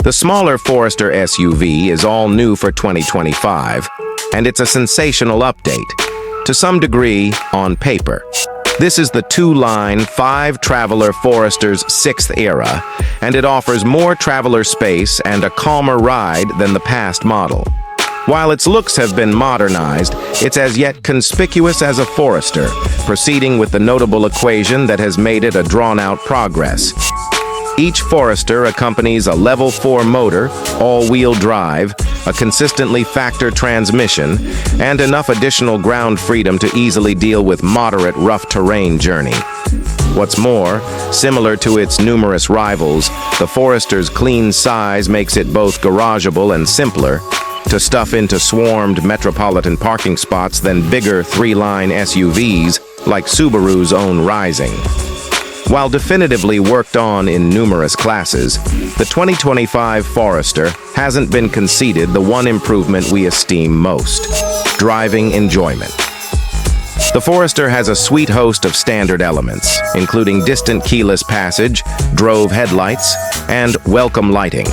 The smaller Forester SUV is all new for 2025, and it's a sensational update, to some degree, on paper. This is the two-line, five-traveler Forester's sixth era, and it offers more traveler space and a calmer ride than the past model. While its looks have been modernized, it's as yet conspicuous as a Forester, proceeding with the notable equation that has made it a drawn-out progress. Each Forester accompanies a level 4 motor, all-wheel drive, a consistently factor transmission, and enough additional ground freedom to easily deal with moderate rough terrain journey. What's more, similar to its numerous rivals, the Forester's clean size makes it both garageable and simpler to stuff into swarmed metropolitan parking spots than bigger three-line SUVs like Subaru's own Rising. While definitively worked on in numerous classes, the 2025 Forester hasn't been conceded the one improvement we esteem most: driving enjoyment. The Forester has a sweet host of standard elements, including distant keyless passage, drove headlights, and welcome lighting,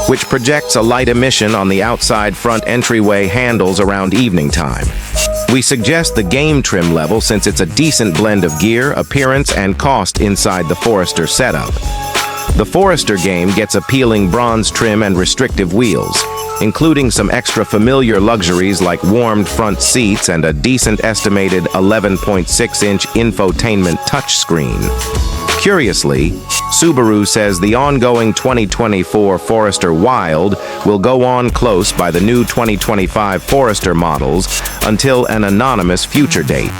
which projects a light emission on the outside front entryway handles around evening time. We suggest the game trim level since it's a decent blend of gear, appearance, and cost inside the Forester setup. The Forester game gets appealing bronze trim and restrictive wheels, including some extra familiar luxuries like warmed front seats and a decent estimated 11.6-inch infotainment touchscreen. Curiously, Subaru says the ongoing 2024 Forester Wild will go on close by the new 2025 Forester models until an anonymous future date.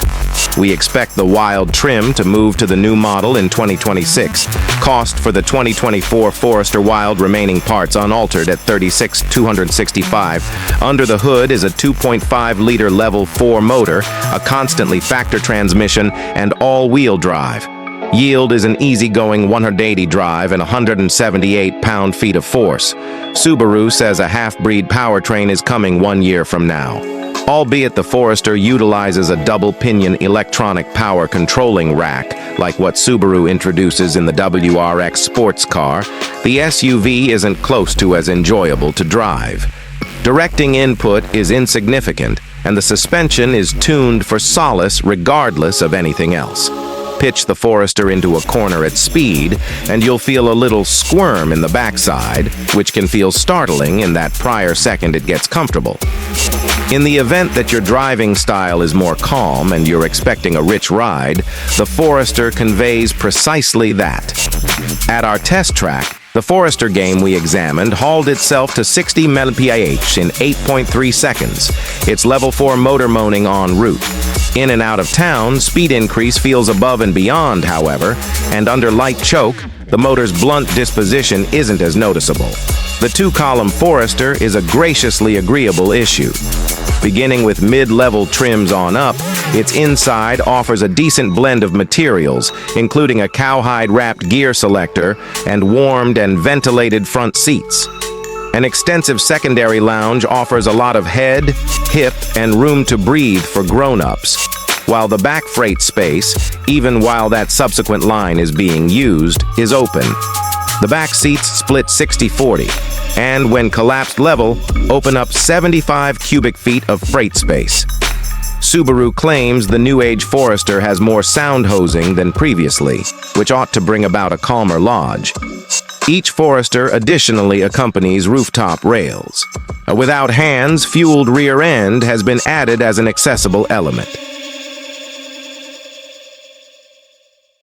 We expect the Wild trim to move to the new model in 2026. Cost for the 2024 Forester Wild remaining parts unaltered at $36,265. Under the hood is a 2.5-liter level 4 motor, a constantly factor transmission, and all-wheel drive. Yield is an easygoing 180 drive and 178 pound-feet of force. Subaru says a half-breed powertrain is coming 1 year from now. Albeit the Forester utilizes a double-pinion electronic power controlling rack, like what Subaru introduces in the WRX sports car, the SUV isn't close to as enjoyable to drive. Directing input is insignificant, and the suspension is tuned for solace regardless of anything else. Pitch the Forester into a corner at speed, and you'll feel a little squirm in the backside, which can feel startling in that prior second it gets comfortable. In the event that your driving style is more calm and you're expecting a rich ride, the Forester conveys precisely that. At our test track, the Forester game we examined hauled itself to 60 mph in 8.3 seconds. Its level 4 motor moaning en route. In and out of town, speed increase feels above and beyond, however, and under light choke, the motor's blunt disposition isn't as noticeable. The two-column Forester is a graciously agreeable issue. Beginning with mid-level trims on up, its inside offers a decent blend of materials, including a cowhide-wrapped gear selector and warmed and ventilated front seats. An extensive secondary lounge offers a lot of head, hip, and room to breathe for grown-ups, while the back freight space, even while that subsequent line is being used, is open. The back seats split 60-40, and when collapsed level, open up 75 cubic feet of freight space. Subaru claims the new-age Forester has more sound hosing than previously, which ought to bring about a calmer lodge. Each Forester additionally accompanies rooftop rails. A without hands, fueled rear end has been added as an accessible element.